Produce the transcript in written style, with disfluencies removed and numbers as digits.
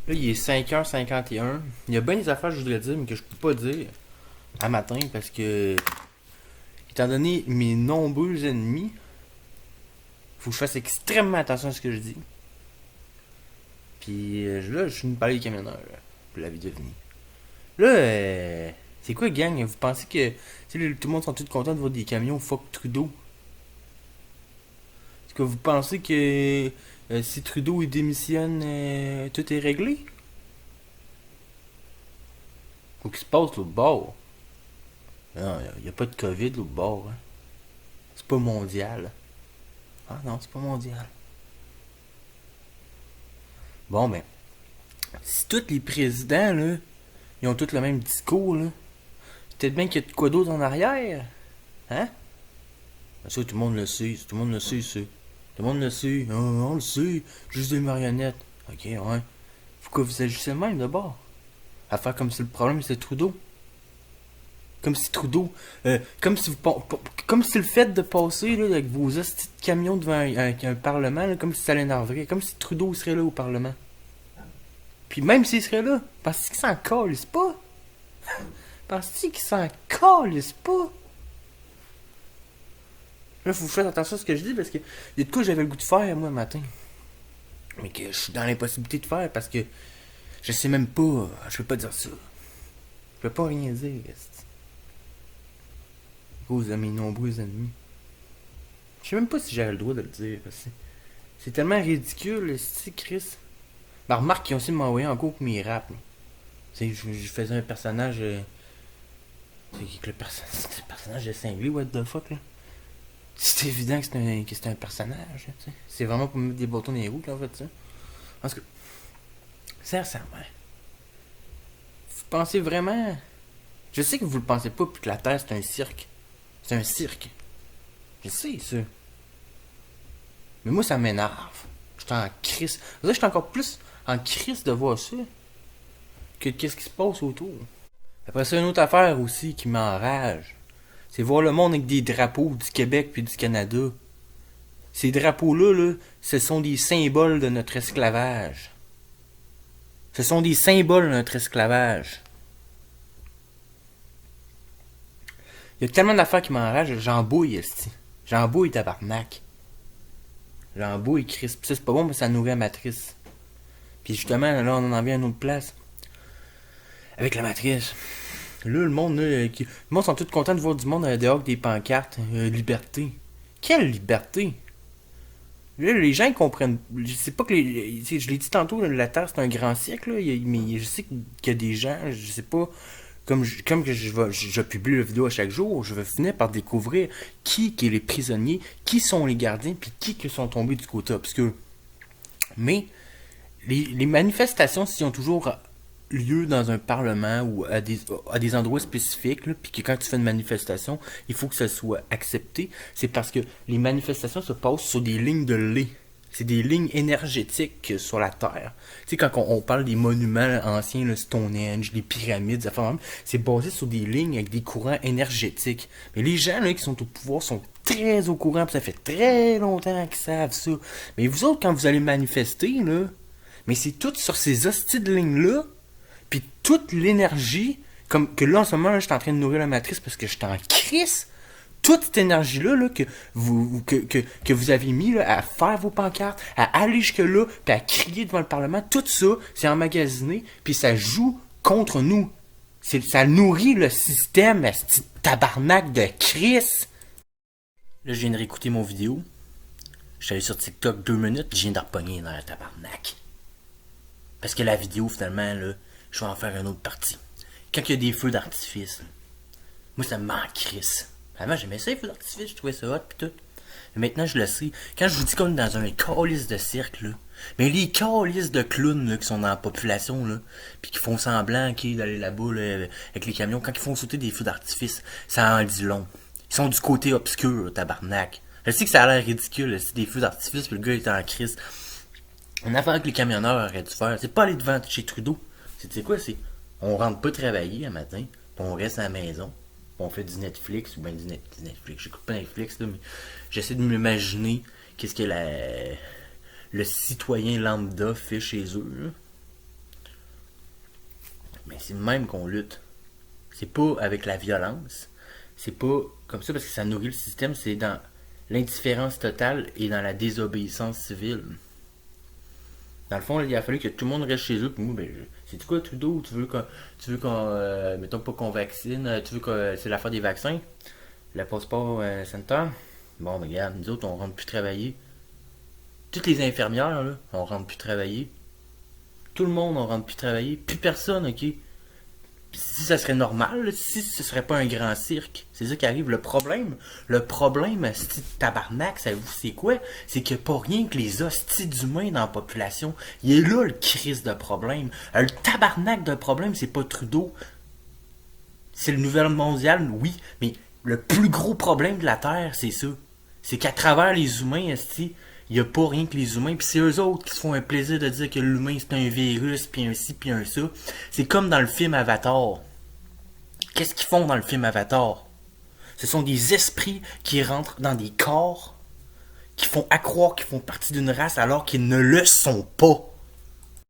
Là, il est 5h51. Il y a bien des affaires que je voudrais dire, mais que je peux pas dire à matin parce que, étant donné mes nombreux ennemis, faut que je fasse extrêmement attention à ce que je dis. Puis là, je suis venu parler des camionneurs, là, vous l'avez deviné. Là, c'est quoi, gang? Vous pensez que tout le monde sont tous contents de voir des camions fuck Trudeau? Est-ce que vous pensez que si Trudeau il démissionne, tout est réglé? Quoi qu'il se passe l'autre bord? Non, y a pas de COVID l'autre bord. Hein. C'est pas mondial. Ah non, c'est pas mondial. Bon, ben, si tous les présidents, là, ils ont tous le même discours, là, peut-être bien qu'il y a de quoi d'autre en arrière. Hein? Ben, ça, tout le monde le sait. Tout le monde le sait, ça. Tout le monde le sait. On le sait. Juste des marionnettes. Ok, ouais. Pourquoi vous agissez le même d'abord? À faire comme si le problème c'était Trudeau. Comme si Trudeau. Comme si le fait de passer là, avec vos hosties de camions devant un parlement, là, comme si ça l'énerverait. Comme si Trudeau serait là au parlement. Puis même s'il serait là, parce qu'il s'en calisse pas. Parce qu'il s'en calisse pas. Là, faut que je fasse attention à ce que je dis parce que il y a de quoi j'avais le goût de faire, moi, le matin. Mais que je suis dans l'impossibilité de faire parce que je sais même pas. Je peux pas dire ça. Je peux pas rien dire. À cause de mes nombreux ennemis. Je sais même pas si j'avais le droit de le dire. C'est tellement ridicule, Chris. Bah, remarque qu'ils ont aussi m'envoyé en cours pour mes raps. Je faisais un personnage. C'est que le personnage de cinglé, what the fuck, là. C'est évident que c'est un personnage, tu sais. C'est vraiment pour mettre des bâtons dans les roues, là, en fait, ça. Parce que, sincèrement, vous pensez vraiment. Je sais que vous le pensez pas, puis que la Terre, c'est un cirque. C'est un cirque. Je sais, ça. Mais moi, ça m'énerve. J'étais en crise. J'étais encore plus en crise de voir ça que qu'est-ce qui se passe autour. Après ça, une autre affaire aussi qui m'enrage. C'est voir le monde avec des drapeaux du Québec puis du Canada. Ces drapeaux-là, là, ce sont des symboles de notre esclavage. Ce sont des symboles de notre esclavage. Il y a tellement d'affaires qui m'enragent, j'en bouille, esti. J'en bouille, tabarnak. J'en bouille, Chris. Pis ça, c'est pas bon, mais ça nourrit la matrice. Puis justement, là, on en vient à une autre place. Avec la matrice. Là, le monde, là, le monde sont tous contents de voir du monde dehors avec des pancartes. Liberté. Quelle liberté? Là, les gens ils comprennent. Je sais pas que je l'ai dit tantôt, là, la Terre c'est un grand siècle, là, mais je sais qu'il y a des gens, je sais pas. Comme que je publie la vidéo à chaque jour, je vais finir par découvrir qui est les prisonniers, qui sont les gardiens, puis qui sont tombés du côté obscur. Mais les manifestations, s'ils ont toujours lieu dans un parlement ou à des endroits spécifiques, puis que quand tu fais une manifestation, il faut que ça soit accepté, c'est parce que les manifestations se passent sur des lignes de lait. C'est des lignes énergétiques sur la Terre. Tu sais, quand on parle des monuments anciens, le Stonehenge, les pyramides, c'est basé sur des lignes avec des courants énergétiques. Mais les gens là, qui sont au pouvoir sont très au courant, puis ça fait très longtemps qu'ils savent ça. Mais vous autres, quand vous allez manifester, là, mais c'est tout sur ces hosties de lignes-là, puis toute l'énergie, comme que là en ce moment, là, je suis en train de nourrir la matrice parce que je suis en crise. Toute cette énergie-là là, que vous avez mis là, à faire vos pancartes, à aller jusque-là, puis à crier devant le Parlement, tout ça, c'est emmagasiné, puis ça joue contre nous. Ça nourrit le système, ce tabarnak de crise. Là, je viens de réécouter mon vidéo. Je suis allé sur TikTok 2 minutes, je viens de repogner dans le tabarnak. Parce que la vidéo, finalement, là, je vais en faire une autre partie. Quand il y a des feux d'artifice, moi, ça me manque crisse. Avant, j'aimais ça, les feux d'artifice, je trouvais ça hot, pis tout. Mais maintenant, je le sais. Quand je vous dis qu'on est dans un calice de cirque, là, mais les calices de clowns, là, qui sont dans la population, là, pis qui font semblant, d'aller là-bas, là, avec les camions, quand ils font sauter des feux d'artifice, ça en dit long. Ils sont du côté obscur, tabarnak. Je sais que ça a l'air ridicule, c'est des feux d'artifice, pis le gars est en crise. Une affaire que les camionneurs auraient dû faire, c'est pas aller devant chez Trudeau. C'est quoi, c'est on rentre pas travailler un matin, pis on reste à la maison, pis on fait du Netflix, ou bien du Netflix, j'écoute pas Netflix, là, mais j'essaie de m'imaginer qu'est-ce que le citoyen lambda fait chez eux, là. Mais c'est le même qu'on lutte. C'est pas avec la violence. C'est pas comme ça parce que ça nourrit le système. C'est dans l'indifférence totale et dans la désobéissance civile. Dans le fond, il a fallu que tout le monde reste chez eux. Puis moi, ben, c'est quoi, Trudeau? Tu veux qu'on mettons pas qu'on vaccine, tu veux que c'est l'affaire des vaccins, le passeport sanitaire. Bon, ben, regarde, nous autres, on rentre plus travailler. Toutes les infirmières, là, on rentre plus travailler. Tout le monde, on rentre plus travailler. Plus personne, ok? Si ça serait normal, là, si ce serait pas un grand cirque, c'est ça qui arrive. Le problème, hostie de tabarnak, savez-vous c'est quoi? C'est qu'il n'y a pas rien que les hosties d'humains dans la population. Il est là le crise de problème. Le tabarnak de problème, c'est pas Trudeau. C'est le nouvel mondial, oui, mais le plus gros problème de la Terre, c'est ça. C'est qu'à travers les humains, hostie, il n'y a pas rien que les humains, puis c'est eux autres qui se font un plaisir de dire que l'humain c'est un virus, puis un ci, puis un ça. C'est comme dans le film Avatar. Qu'est-ce qu'ils font dans le film Avatar? Ce sont des esprits qui rentrent dans des corps, qui font accroire qu'ils font partie d'une race alors qu'ils ne le sont pas.